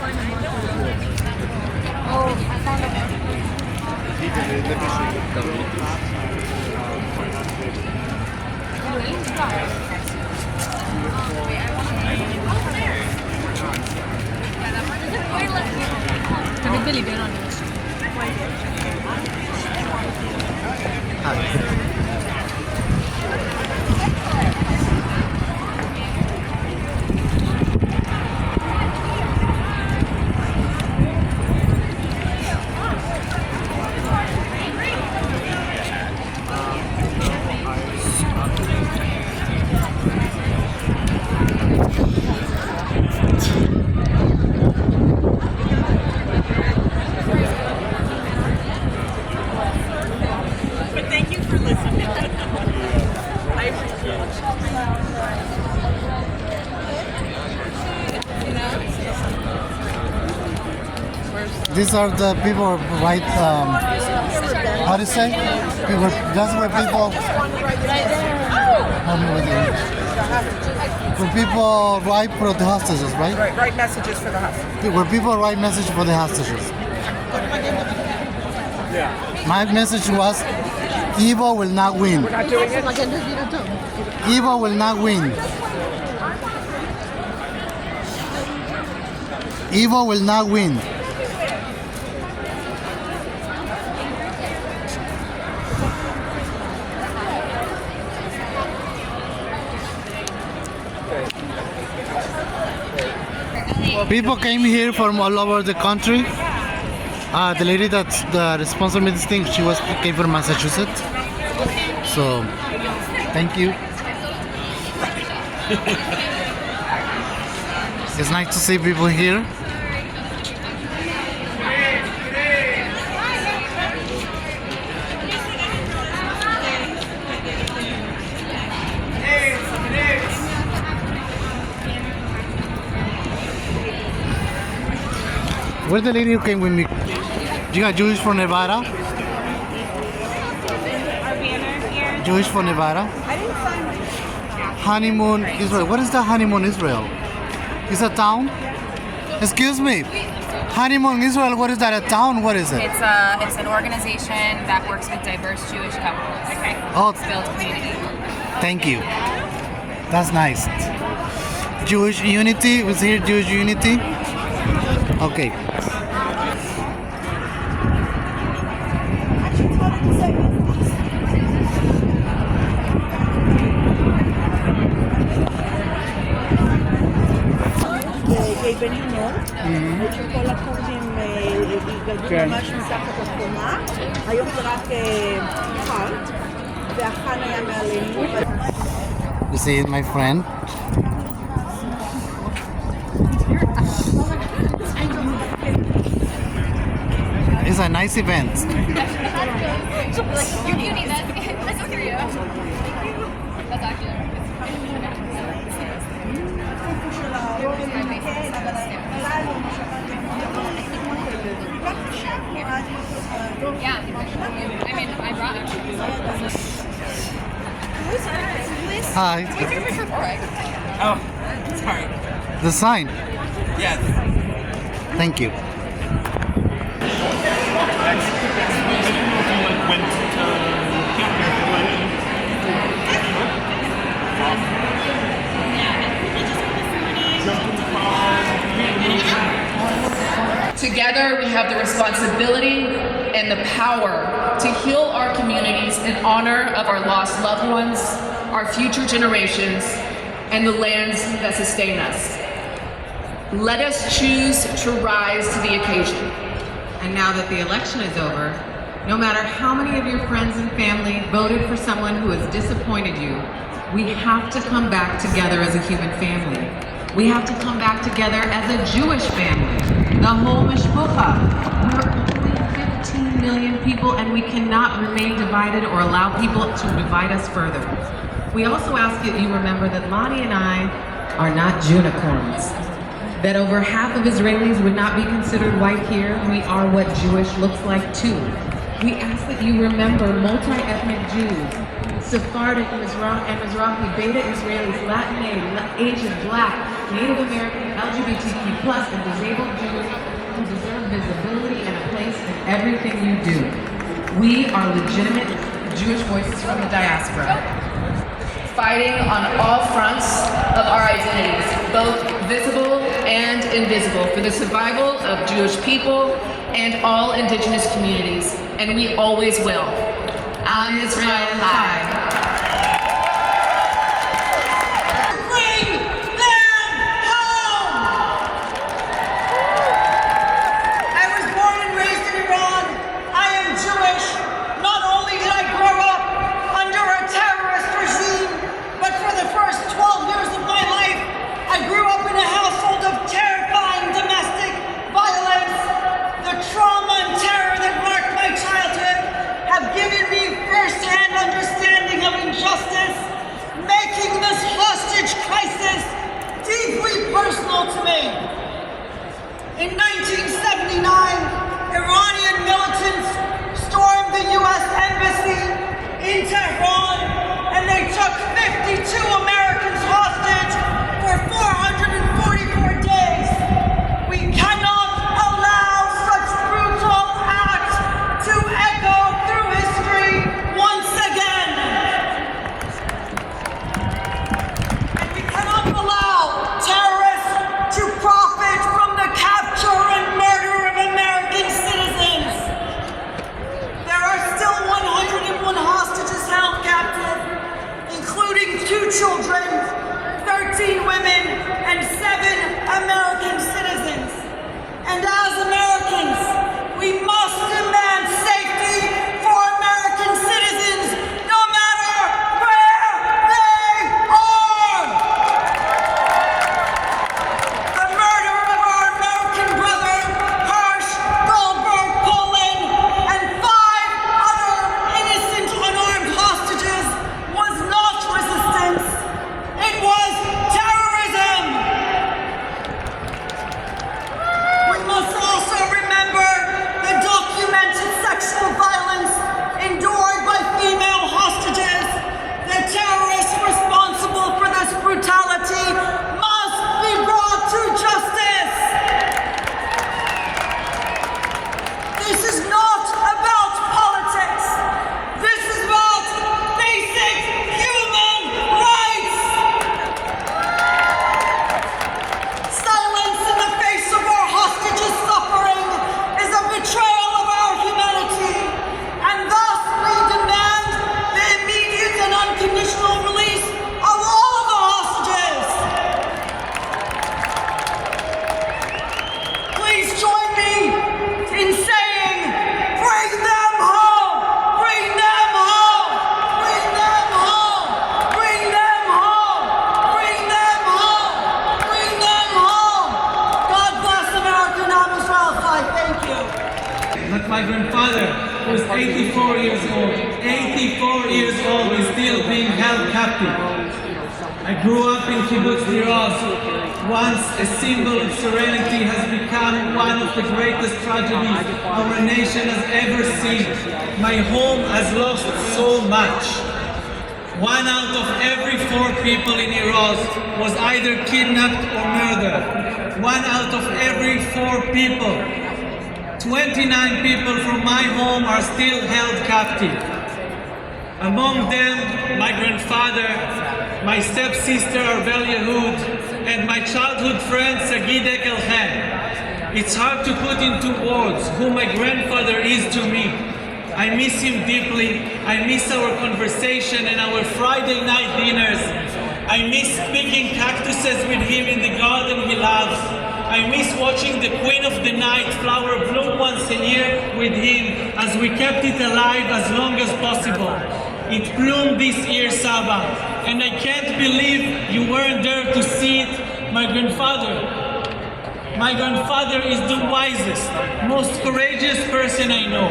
Oh, I found a Billy Bear on it. But thank you for listening. I appreciate it. These are the people right. How to say? People. That's where people. Help me with it. Where people write for the hostages, right? Write messages for the hostages. Where people write message for the hostages. Yeah. My message was, evil will not win. We're not doing it. Evil will not win. Evil will not win. People came here from all over the country. The lady that's the sponsor me this thing, she came from Massachusetts. So, thank you. It's nice to see people here. Where's the lady who came with me? You got Jewish from Nevada? Jewish from Nevada? Honeymoon Israel. What is the Honeymoon Israel? It's a town? Excuse me. Honeymoon Israel, what is that? A town? What is it? It's an organization that works with diverse Jewish couples. Okay. Oh, To build community. thank you. That's nice. Jewish Unity? Was here Jewish Unity? Okay. גיא בן הינון, שכל הקורדים התגלגלו ממש מתחת לקומה, היום זה רק פארט, והחאן היה מעלינו. You see my friend? It's a nice event. You're beauty, that's for you. That's actually yeah, I mean, I brought actually. Hi. Oh, sorry. The sign. Yes. Thank you. Together, we have the responsibility and the power to heal our communities in honor of our lost loved ones, our future generations, and the lands that sustain us. Let us choose to rise to the occasion. And now that the election is over, no matter how many of your friends and family voted for someone who has disappointed you, we have to come back together as a human family. We have to come back together as a Jewish family, the whole mishpucha. We're only 15 million people, and we cannot remain divided or allow people to divide us further. We also ask that you remember that Lonnie and I are not unicorns, that over half of Israelis would not be considered white here. We are what Jewish looks like too. We ask that you remember multi-ethnic Jews, Sephardic and Mizrahi, Beta Israelis, Latin, Asian, Black, Native American, LGBTQ+, and disabled Jews who deserve visibility and a place in everything you do. We are legitimate Jewish voices from the diaspora, fighting on all fronts of our identities, both visible and invisible, for the survival of Jewish people and all indigenous communities, and we always will. Am Israel Chai. Personal to me. In 1979, Iranian militants stormed the U.S. Embassy in Tehran and they took 52 Americans hostage for 444 days. We cannot allow such brutal acts to echo through history once again. And we cannot allow terrorists to profit from the capture and murder of American citizens. There are still 101 hostages held captive, including 2 children, 13 women, and 7 American citizens. And as Americans, we must demand safety for American citizens, no matter where they are. The murder of our American brother, Hirsch Goldberg Poland, and 5 other innocent unarmed hostages was not resistance. It was terrorism. We must also remember the documented sexual violence endured by female hostages. The terrorists responsible for this brutality must be brought to justice. This is not about politics. This is about basic human rights. Silence in the face of our hostages' suffering is a betrayal of our humanity, and thus we demand the immediate and unconditional release of all of the hostages. Please join me in saying, bring them home, bring them home, bring them home, bring them home, bring them home, bring them home. God bless America and Am Israel Chai. Thank you. Like my grandfather, who is 84 years old. 84 years old is still being held captive. I grew up in Kibbutz Nir Oz. Once a symbol of serenity has become one of the greatest tragedies our nation has ever seen. My home has lost so much. 1 out of every 4 people in Nir Oz was either kidnapped or murdered. 1 out of every 4 people. 29 people from my home are still held captive. Among them, my grandfather, my stepsister Arbel Yehud, and my childhood friend Sagid Ekelchen. It's hard to put into words who my grandfather is to me. I miss him deeply. I miss our conversation and our Friday night dinners. I miss picking cactuses with him in the garden he loves. I miss watching the Queen of the Night flower bloom once a year with him as we kept it alive as long as possible. It bloomed this year, Saba, and I can't believe you weren't there to see it. My grandfather is the wisest, most courageous person I know.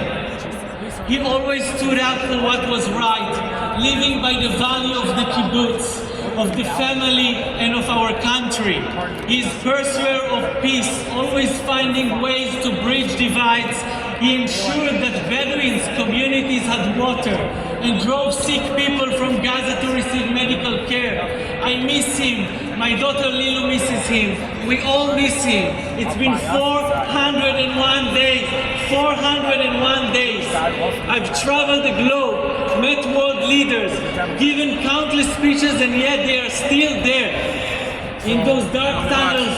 He always stood up for what was right, living by the value of the kibbutz, of the family, and of our country. He is pursuer of peace, always finding ways to bridge divides. He ensured that Bedouins communities had water, and drove sick people from Gaza to receive medical care. I miss him. My daughter Lilu misses him. We all miss him. It's been 401 days. 401 days. I've traveled the globe, met world leaders, given countless speeches, and yet they are still there. In those dark tunnels,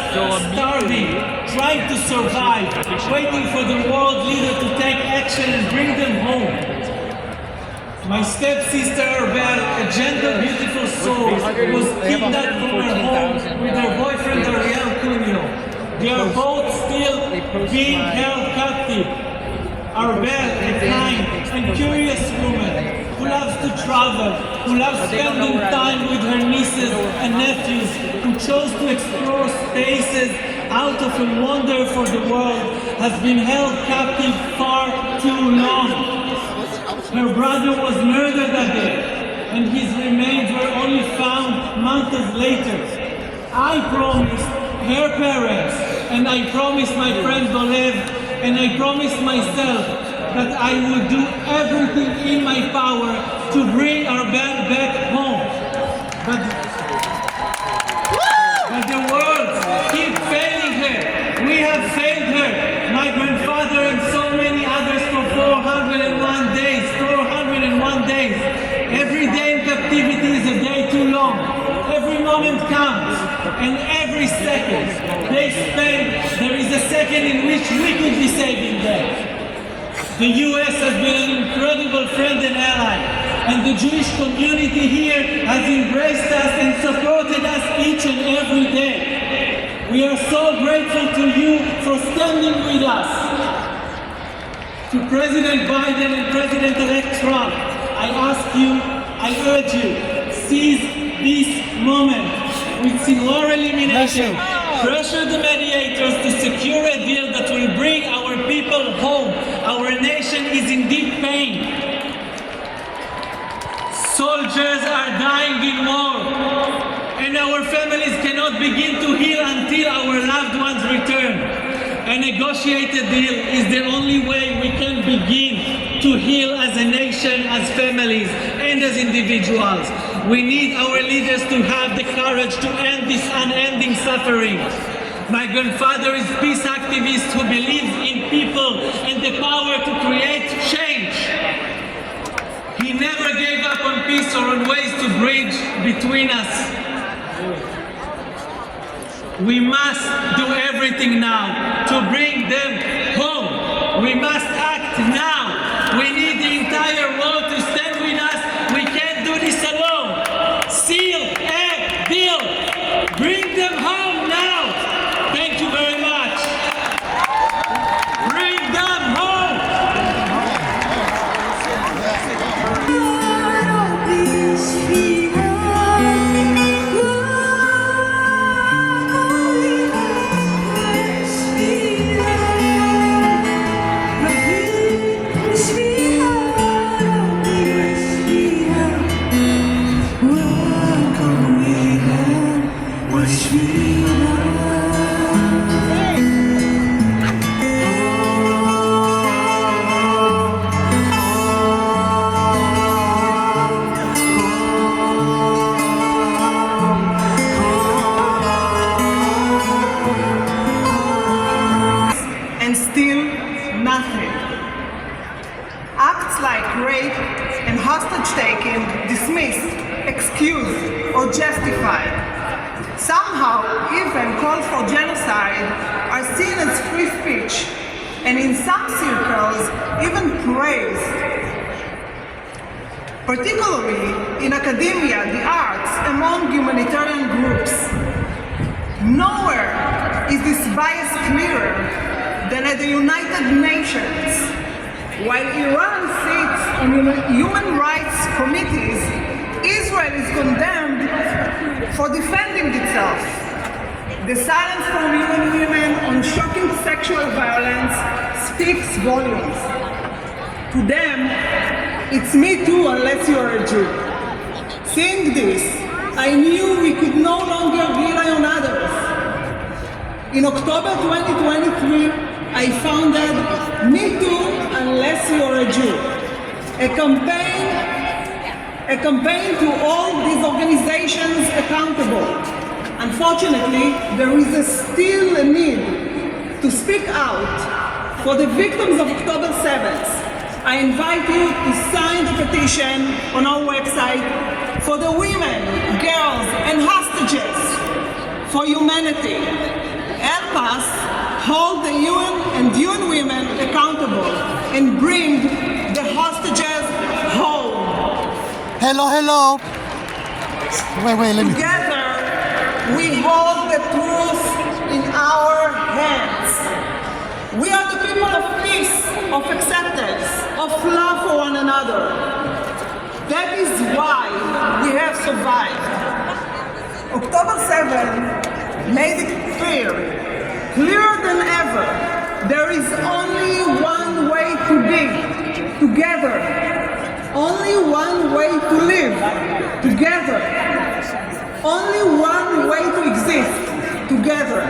starving, trying to survive, waiting for the world leader to take action and bring them home. My stepsister Arbel, a gentle, beautiful soul, was kidnapped from her home with her boyfriend Ariel Cunio. They are both still being held captive. Arbel, a kind and curious woman who loves to travel, who loves spending time with her nieces and nephews, who chose to explore spaces out of a wonder for the world, has been held captive far too long. Her brother was murdered that day, and his remains were only found months later. I promised her parents, and I promised my friend Dolev, and I promised myself that I would do everything in my power to bring our band back home. But the world keeps failing her. We have failed her. My grandfather and so many others for 401 days. 401 days. Every day in captivity is a day too long. Every moment counts, and every second they spend, there is a second in which we could be saving them. The US has been an incredible friend and ally, and the Jewish community here has embraced us and supported us each and every day. We are so grateful to you for standing with us. To President Biden and President-elect Trump, I ask you, I urge you, seize this moment with Sinwar elimination. Pressure the mediators to secure a deal that will bring our people home. Our nation is in deep pain. Soldiers are dying in war, and our families cannot begin to heal until our loved ones return. A negotiated deal is the only way we can begin to heal as a nation, as families, and as individuals. We need our leaders to have the courage to end this unending suffering. My grandfather is a peace activist who believes in people and the power to create change. He never gave up on peace or on ways to bridge between us. We must do everything now to bring them home. We must act now. We need the entire world to stand with us. We can't do this alone. Seal a deal. Bring them home now. Thank you very much. Bring them home. And still nothing. Acts like rape and hostage-taking dismissed, excused, or justified. Somehow, even calls for genocide are seen as free speech, and in some circles, even praised. Particularly in academia, the arts, among humanitarian groups. Nowhere is this bias clearer than at the United Nations. While Iran sits on human rights committees, Israel is condemned for defending itself. The silence from UN women on shocking sexual violence speaks volumes. To them, it's me too unless you are a Jew. Seeing this, I knew we could no longer rely on others. In October 2023, I founded Me Too Unless You're a Jew, a campaign a campaign to hold these organizations accountable. Unfortunately, there is still a need to speak out for the victims of October 7th. I invite you to sign the petition on our website for the women, girls, and hostages for humanity. Help us hold the UN and UN women accountable and bring the hostages home. Hello, hello. Wait, let me. Together, we hold the truth in our hands. We are the people of peace, of acceptance, of love for one another. That is why we have survived. October 7 made it clearer than ever. There is only one way to be, together. Only one way to live, together. Only one way to exist, together.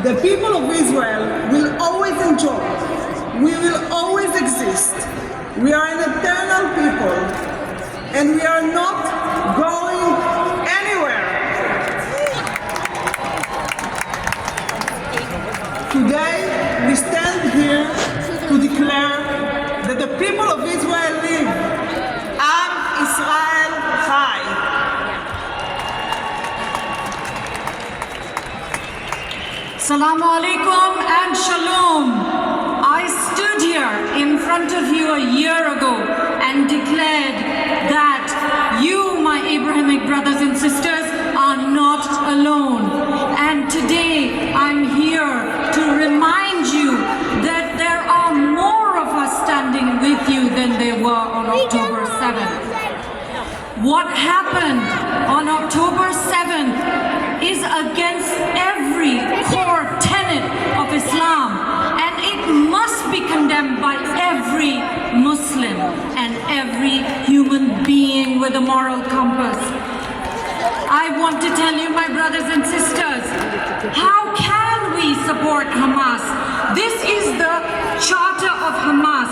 The people of Israel will always enjoy. We will always exist. We are an eternal people, and we are not going anywhere. Today, we stand here to declare that the people of Israel live. Am Israel Chai. Assalamu alaikum and shalom. I stood here in front of you a year ago and declared that you, my Abrahamic brothers and sisters, are not alone. And today I'm here to remind you that there are more of us standing with you than there were on October 7th. What happened on October 7th is against every core tenet of Islam, and it must be condemned by every Muslim and every human being with a moral compass. I want to tell you, my brothers and sisters, how can we support Hamas? This is the charter of Hamas.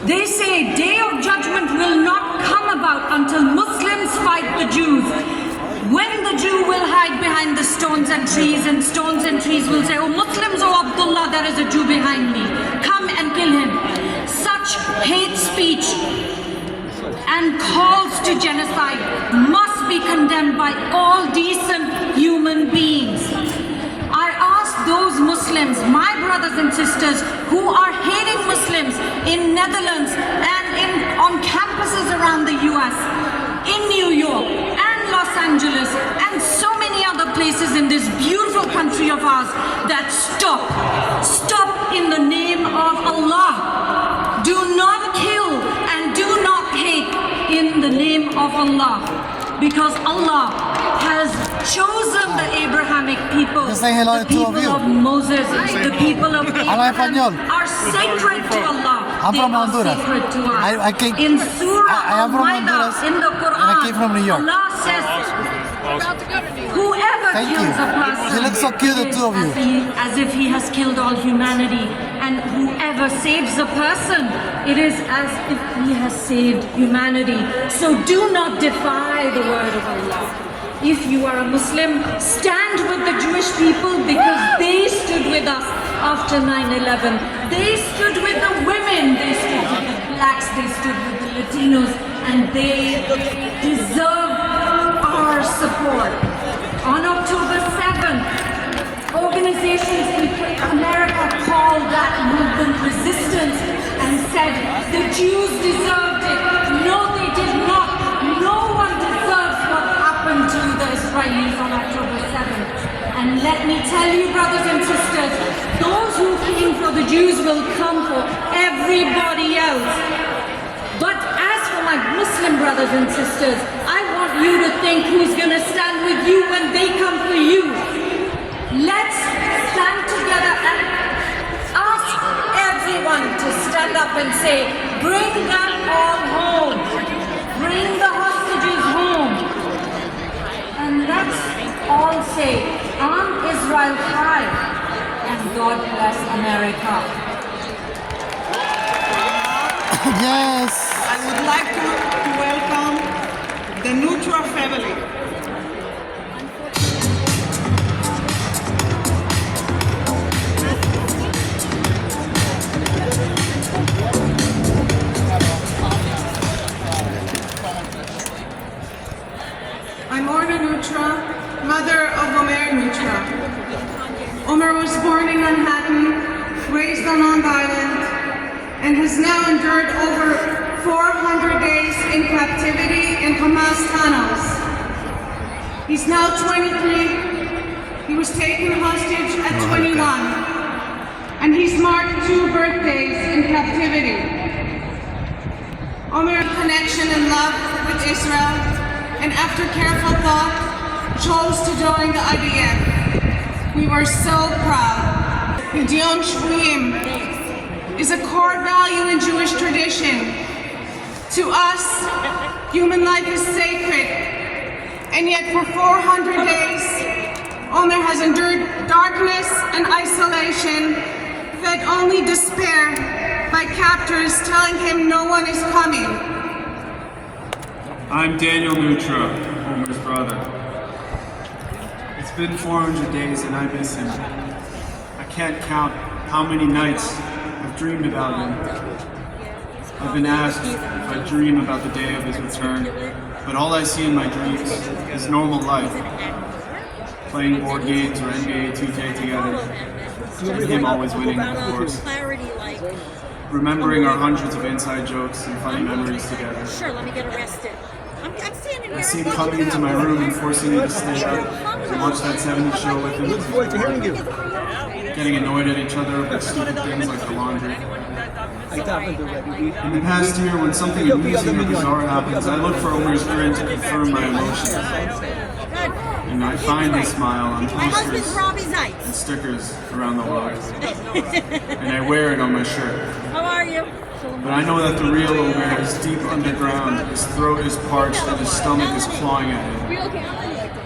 They say day of judgment will not come about until Muslims fight the Jews. When the Jew will hide behind the stones and trees will say, oh Muslims, oh Abdullah, there is a Jew behind me. Come and kill him. Such hate speech and calls to genocide must be condemned by all decent human beings. I ask those Muslims, my brothers and sisters, who are hating Muslims in Netherlands and on campuses around the US, in New York and Los Angeles and so many other places in this beautiful country of ours, that stop in the name of Allah. Do not kill and do not hate in the name of Allah, because Allah has chosen the Abrahamic people. Just say hello the to two of people you. of Moses, the people of Abraham are sacred to Allah. I'm They from are Honduras. sacred to us. I came. In Surah I am from Al-Ma'idah, Honduras, in the Quran, and I came from New York. Allah says, whoever Thank kills you. a person You look so cute, the is two of you. as if he has killed all humanity, and whoever saves a person, it is as if he has saved humanity. So do not defy the word of Allah. If you are a Muslim, stand with the Jewish people, because they stood with us after 9/11. They stood with the women, they stood with the blacks, they stood with the Latinos, and they deserve our support. On October 7th, organizations in America called that movement resistance and said the Jews deserved it. No, they did not. No one deserves what happened to the Israelis on October 7th. And let me tell you, brothers and sisters, those who came for the Jews will come for everybody else. But as for my Muslim brothers and sisters, I want you to think who's going to stand with you when they come for you. Let's stand together and ask everyone to stand up and say, bring them all home. Bring the hostages home. And let's all say, Am Israel Chai, and God bless America. Yes. I would like to the Nutra family. I'm Orna Nutra, mother of Omer Nutra. Omer was born in Manhattan, raised on Long Island, and has now endured over 400 days in captivity in Hamas tunnels. He's now 23. He was taken hostage at 21. And he's marked 2 birthdays in captivity. Omer had connection and love with Israel, and after careful thought, chose to join the IDF. We were so proud. Pidyon Shvuim is a core value in Jewish tradition. To us, human life is sacred, and yet for 400 days, Omer has endured darkness and isolation, fed only despair by captors telling him no one is coming. I'm Daniel Nutra, Omer's brother. It's been 400 days and I miss him. I can't count how many nights I've dreamed about him. I've been asked if I dream about the day of his return, but all I see in my dreams is normal life. Playing board games or NBA 2K together, and him always winning, of course. Remembering our hundreds of inside jokes and funny memories together. Sure, let me get arrested. I'm standing here. I see him coming into my room and forcing me to stay up and watch that 70s show with him. Getting annoyed at each other over stupid things like the laundry. In the past year, when something amusing or bizarre happens, I look for Omer's grin to confirm my emotions. And I find his smile on posters and stickers around the world. And I wear it on my shirt. How are you? But I know that the real Omer is deep underground, his throat is parched and his stomach is clawing at him.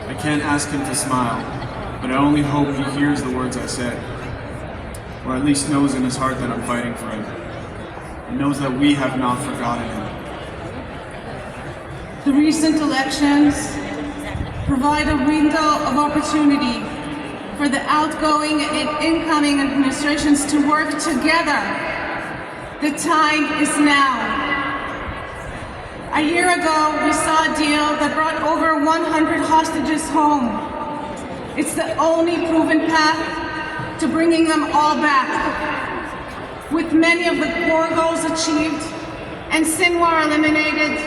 I can't ask him to smile, but I only hope he hears the words I said. Or at least knows in his heart that I'm fighting for him. And knows that we have not forgotten him. The recent elections provide a window of opportunity for the outgoing and incoming administrations to work together. The time is now. A year ago, we saw a deal that brought over 100 hostages home. It's the only proven path to bringing them all back. With many of the core goals achieved and Sinwar eliminated,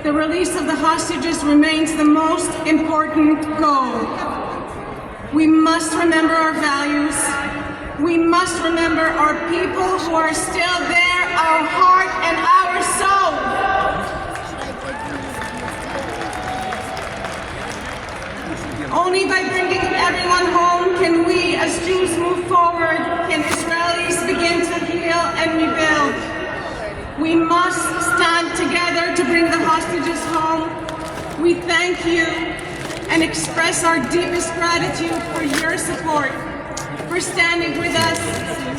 the release of the hostages remains the most important goal. We must remember our values. We must remember our people who are still there, our heart and our soul. Only by bringing everyone home can we as Jews move forward, can Israelis begin to heal and rebuild. We must stand together to bring the hostages home. We thank you and express our deepest gratitude for your support, for standing with us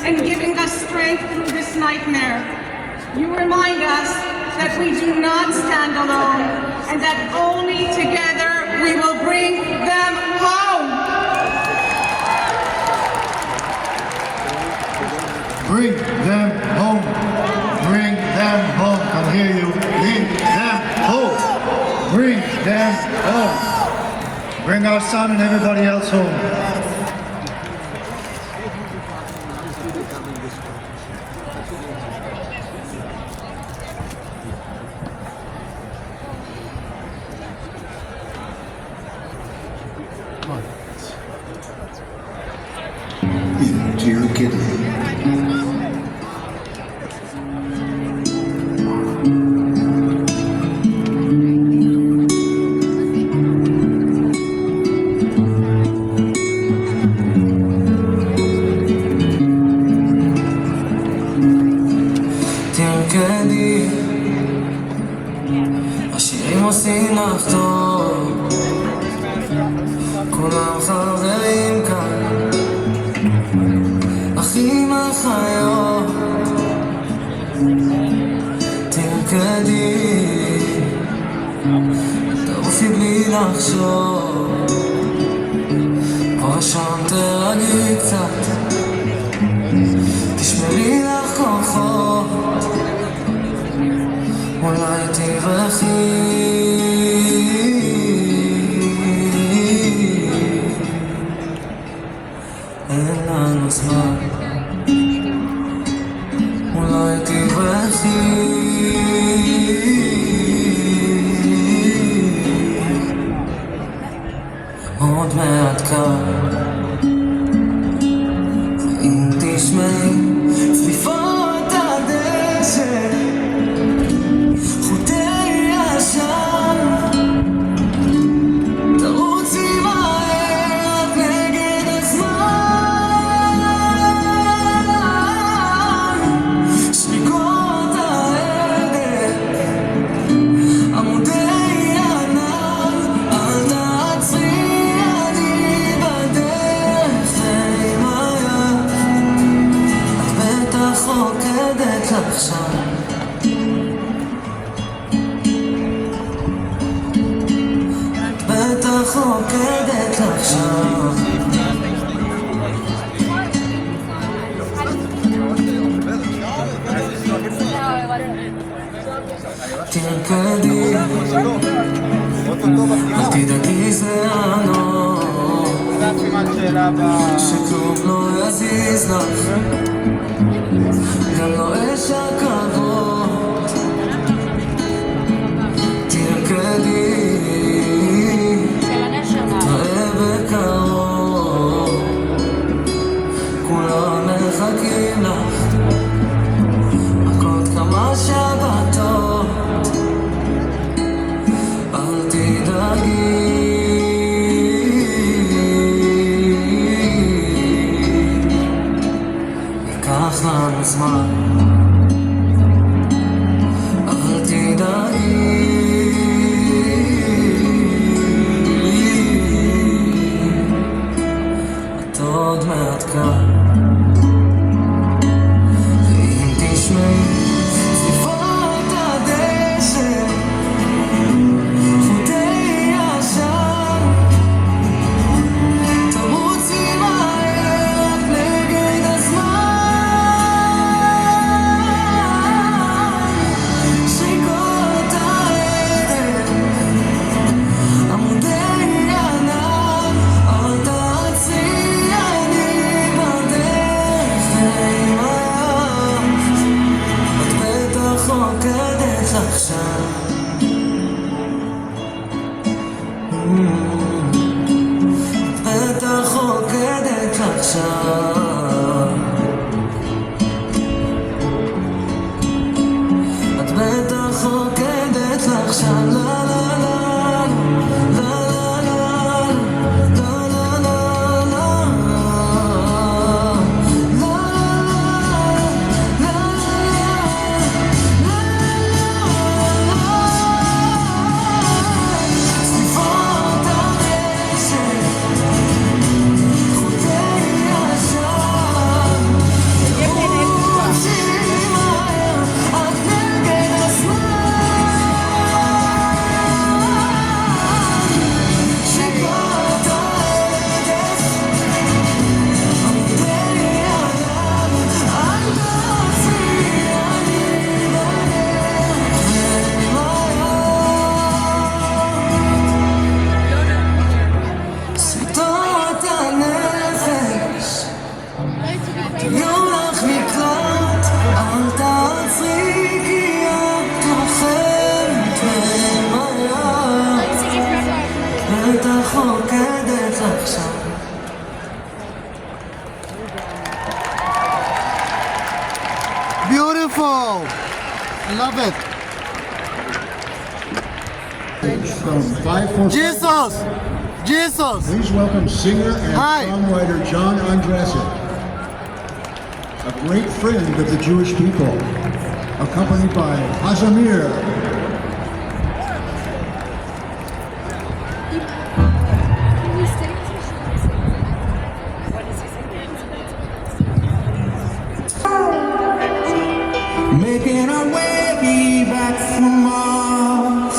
and giving us strength through this nightmare. You remind us that we do not stand alone and that only together we will bring them home. Bring them home. Bring them home. I hear you. Bring them home. Bring them home. Bring our son and everybody else home. Into your kidney. תרקדי, השירים עושים לך טוב, כולם חברים כאן, אחים אחיות, תרקדי, עשיתי בלי לחשוב. פה ושם תרגעי קצת, תשמרי לך כוחות, אולי תברחי. אין לנו זמן, אולי תברחי. עוד מעט קר, ואם תשמעי צליפות הדשא, חוטי עשן, תרוצי מהר רק נגד הזמן. שריקות ההדק, עמודי ענן, אל תעצרי, אני בדרך עם היד. את בטח רוקדת לך שם, את בטח רוקדת לך שם. תרקדי, אל תדאגי זה הנור, שכלום לא יזיז לך, גם לא אש הכבוד. תרקדי, תראה בקרוב, כולם מחכים לך, רק עוד כמה שבתות. אל תדאגי, ייקח לנו זמן. אל תדאגי, את עוד מעט כאן. ואם תשמעי צליפות הדשא, חוטי עשן, תרוצי מהר רק נגד הזמן. שריקות ההדק, עמודי ענן, אל תעצרי, אני בדרך עם היד. את בטח רוקדת לך שם, את בטח רוקדת לך שם, את בטח רוקדת לך שם. לה לה לה לה לה לה לה לה Beautiful! I love it. From 545. Jesus! Jesus! Please welcome singer and songwriter John Andresen, a great friend of the Jewish people, accompanied by Hazamir. Making our way back from Mars.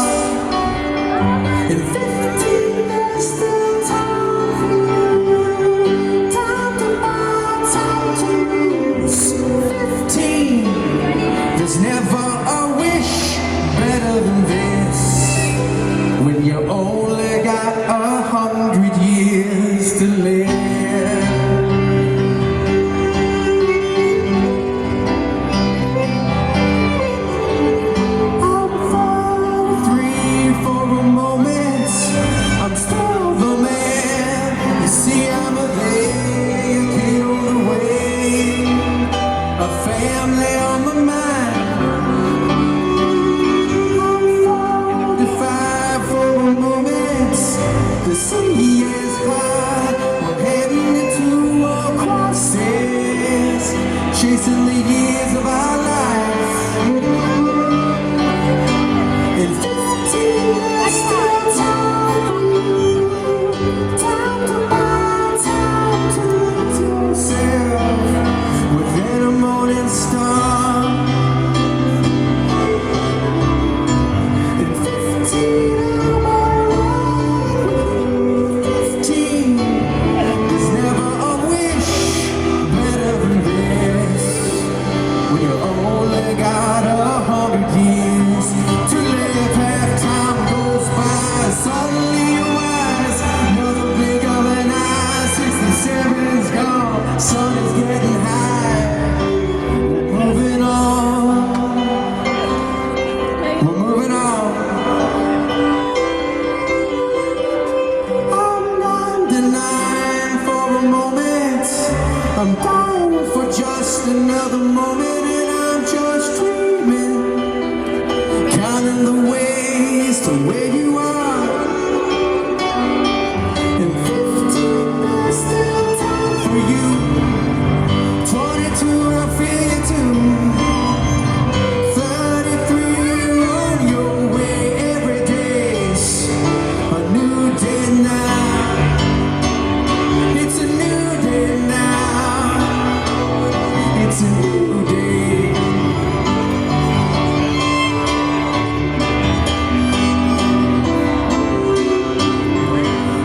I'm going for just another moment, and I'm just dreaming, counting the ways to where you are. And 15, there's still time for you. 22, I feel you too. 33, you're on your way. Every day's a new day now. It's a new day now. It's a new day.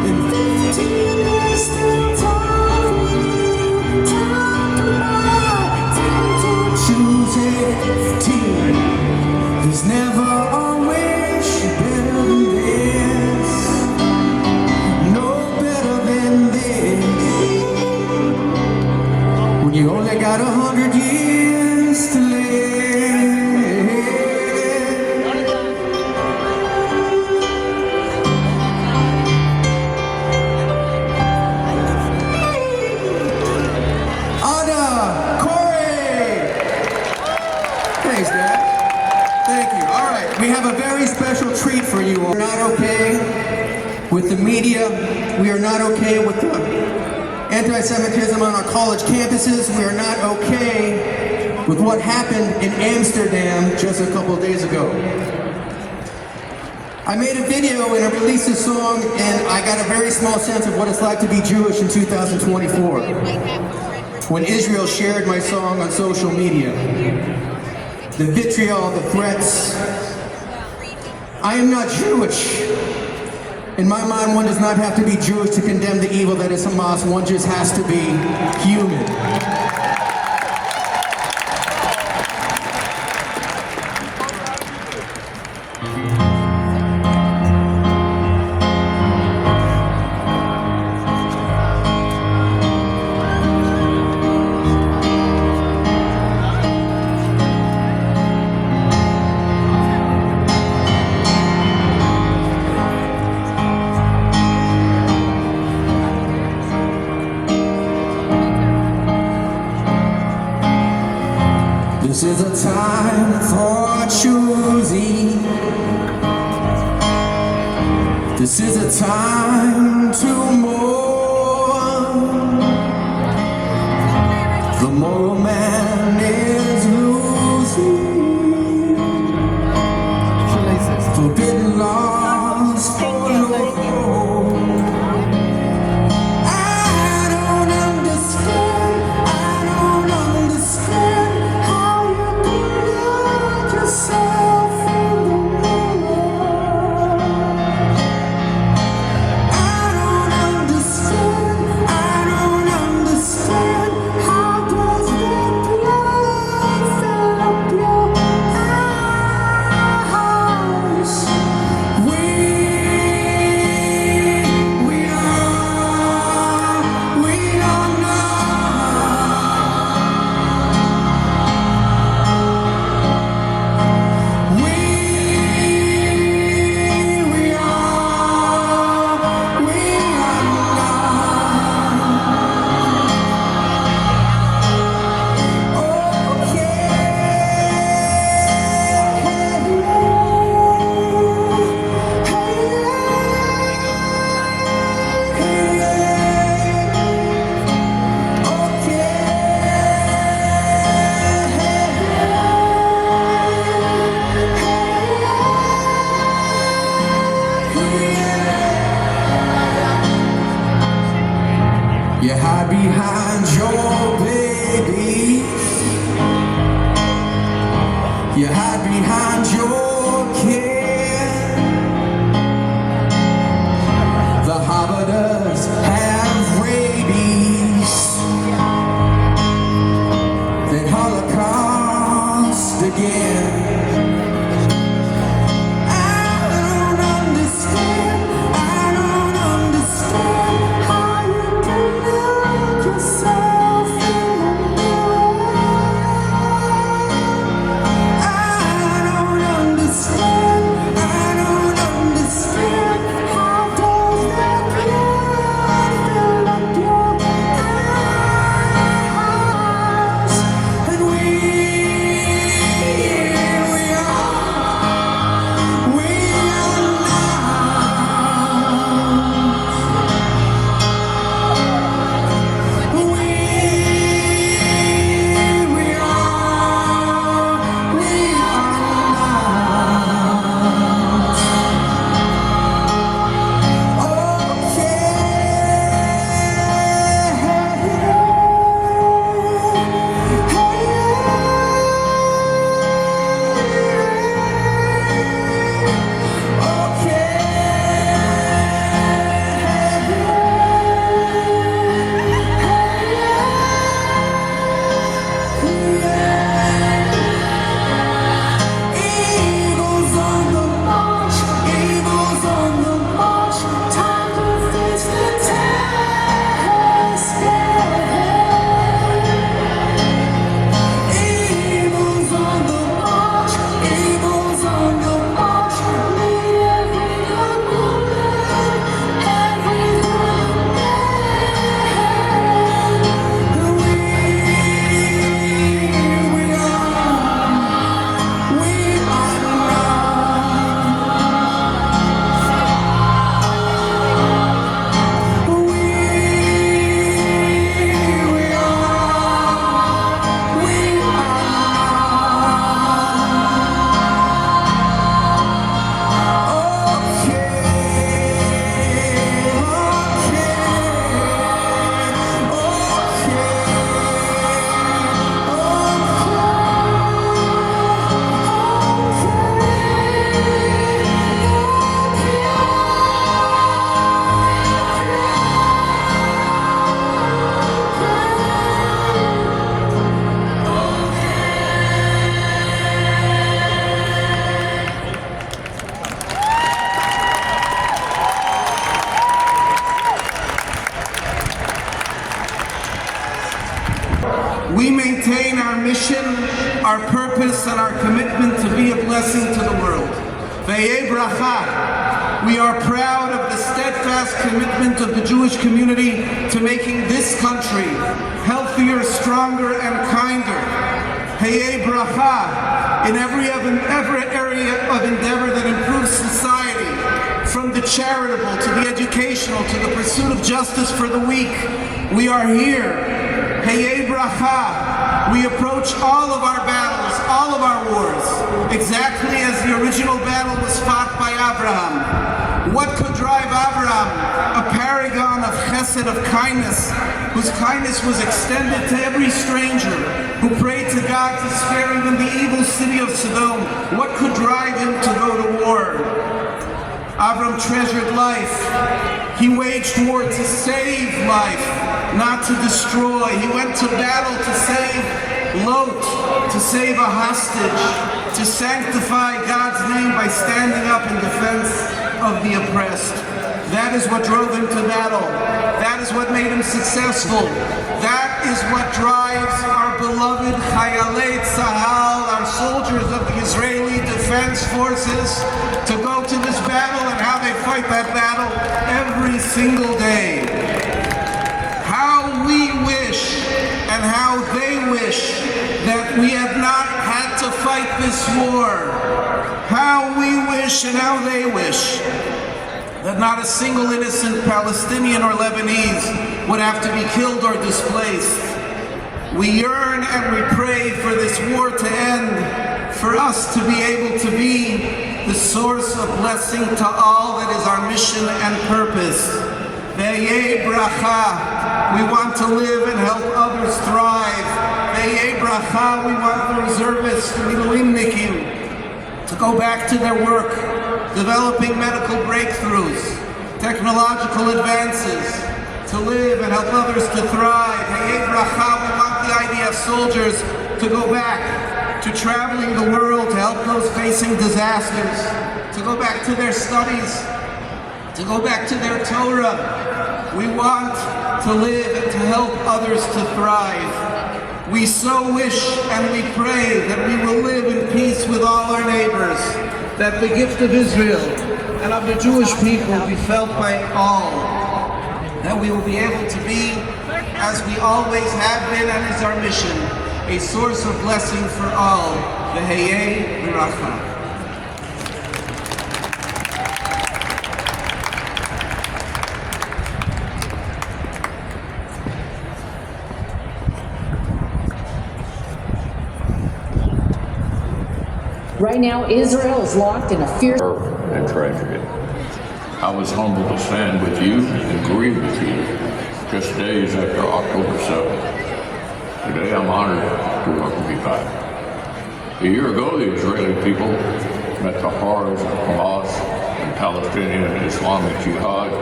In 15, there's still time for you. Time tomorrow, time to choose it. 15, there's never always better than this. No better than this. When you only got 100 years to live. Anna, Corey. Thanks, Dad. Thank you. All right, we have a very special treat for you. We're not okay with the media. We are not okay with the anti-Semitism on our college campuses. We are not okay with what happened in Amsterdam just a couple days ago. I made a video and I released a song, and I got a very small sense of what it's like to be Jewish in 2024. When Israel shared my song on social media, the vitriol, the threats. I am not Jewish. In my mind, one does not have to be Jewish to condemn the evil that is Hamas. One just has to be human. This is a time for choosing. This is a time to mourn. The moral man is losing. Forbidden laws follow. How does that blood fill up your We maintain our mission, our purpose, and our commitment to be a blessing to the world. Ve'yeh bracha. We are proud of the steadfast commitment of the Jewish community to making this country healthier, stronger, and kinder. Ve'yeh bracha. In every area of endeavor that improves society, from the charitable to the educational to the pursuit of justice for the weak, we are here. Ve'yeh bracha. We approach all of our battles, all of our wars, exactly as the original battle was fought by Abraham. What could drive Abraham, a paragon of chesed, of kindness, whose kindness was extended to every stranger, who prayed to God to spare even the evil city of Sodom? What could drive him to go to war? Abraham treasured life. He waged war to save life, not to destroy. He went to battle to save Lot, to save a hostage, to sanctify God's name by standing up in defense of the oppressed. That is what drove him to battle. That is what made him successful. That is what drives our beloved Chayalei Tzahal, our soldiers of the Israeli Defense Forces, to go to this battle and how they fight that battle every single day. How we wish and how they wish that we had not had to fight this war. How we wish and how they wish that not a single innocent Palestinian or Lebanese would have to be killed or displaced. We yearn and we pray for this war to end, for us to be able to be the source of blessing to all. That is our mission and purpose. Ve'yeh bracha. We want to live and help others thrive. Ve'yeh bracha. We want the reservists, the miluimnikim, to go back to their work, developing medical breakthroughs, technological advances, to live and help others to thrive. Ve'yeh bracha. We want the IDF soldiers to go back to traveling the world to help those facing disasters, to go back to their studies, to go back to their Torah. We want to live and to help others to thrive. We so wish and we pray that we will live in peace with all our neighbors, that the gift of Israel and of the Jewish people be felt by all, that we will be able to be, as we always have been and is our mission, a source of blessing for all. Ve'yeh bracha. Right now, Israel is locked in a fierce and tragedy. I was humbled to stand with you and grieve with you just days after October 7th. Today I'm honored to welcome you back. A year ago, the Israeli people met the horrors of Hamas and Palestinian and Islamic Jihad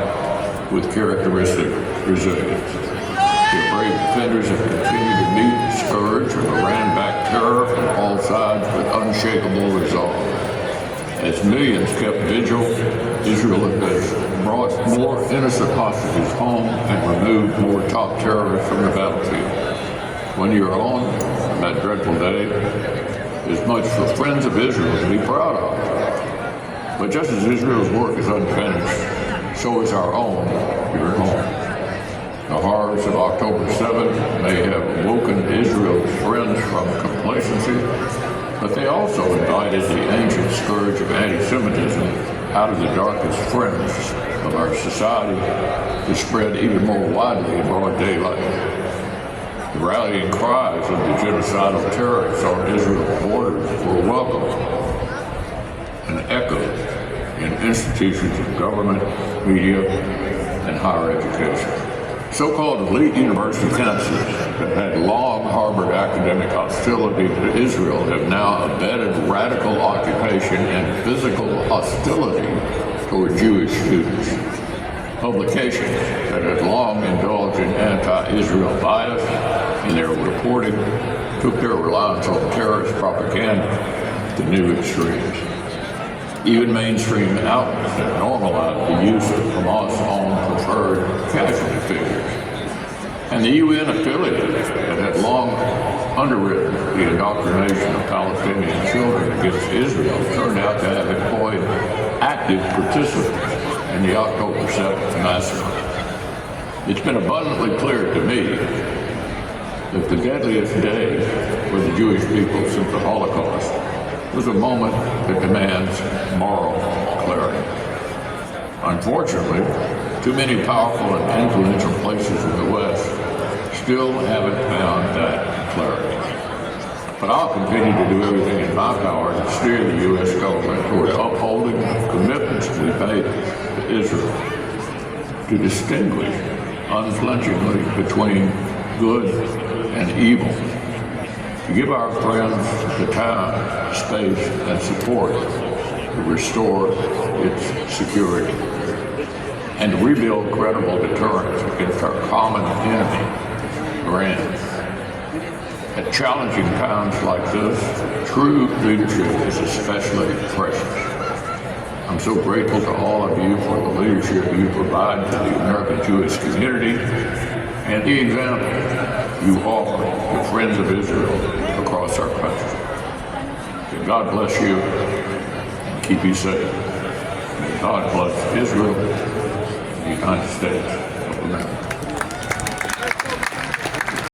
with characteristic resilience. The brave defenders have continued to meet the scourge of Iran-backed terror from all sides with unshakable resolve. As millions kept vigil, Israel has brought more innocent hostages home and removed more top terrorists from the battlefield. 1 year on, that dreadful day, is much for friends of Israel to be proud of. But just as Israel's work is unfinished, so is our own here at home. The horrors of October 7th may have awoken Israel's friends from complacency, but they also invited the ancient scourge of anti-Semitism out of the darkest fringe of our society to spread even more widely in broad daylight. The rallying cries of the genocidal terrorists on Israel's borders were welcomed and echoed in institutions of government, media, and higher education. So-called elite university campuses that had long harbored academic hostility to Israel have now abetted radical occupation and physical hostility toward Jewish students. Publications that had long indulged in anti-Israel bias in their reporting took their reliance on terrorist propaganda to new extremes. Even mainstream outlets that normalized the use of Hamas-owned preferred casualty figures. And the UN affiliates that had long underwritten the indoctrination of Palestinian children against Israel turned out to have employed active participants in the October 7th massacre. It's been abundantly clear to me that the deadliest day for the Jewish people since the Holocaust was a moment that demands moral clarity. Unfortunately, too many powerful and influential places in the West still haven't found that clarity. But I'll continue to do everything in my power to steer the U.S. government toward upholding the commitments we made to Israel, to distinguish unflinchingly between good and evil, to give our friends the time, space, and support to restore its security, and to rebuild credible deterrence against our common enemy, Iran. At challenging times like this, true leadership is especially precious. I'm so grateful to all of you for the leadership you provide to the American Jewish community and the example you offer to friends of Israel across our country. May God bless you and keep you safe. May God bless Israel and the United States of America.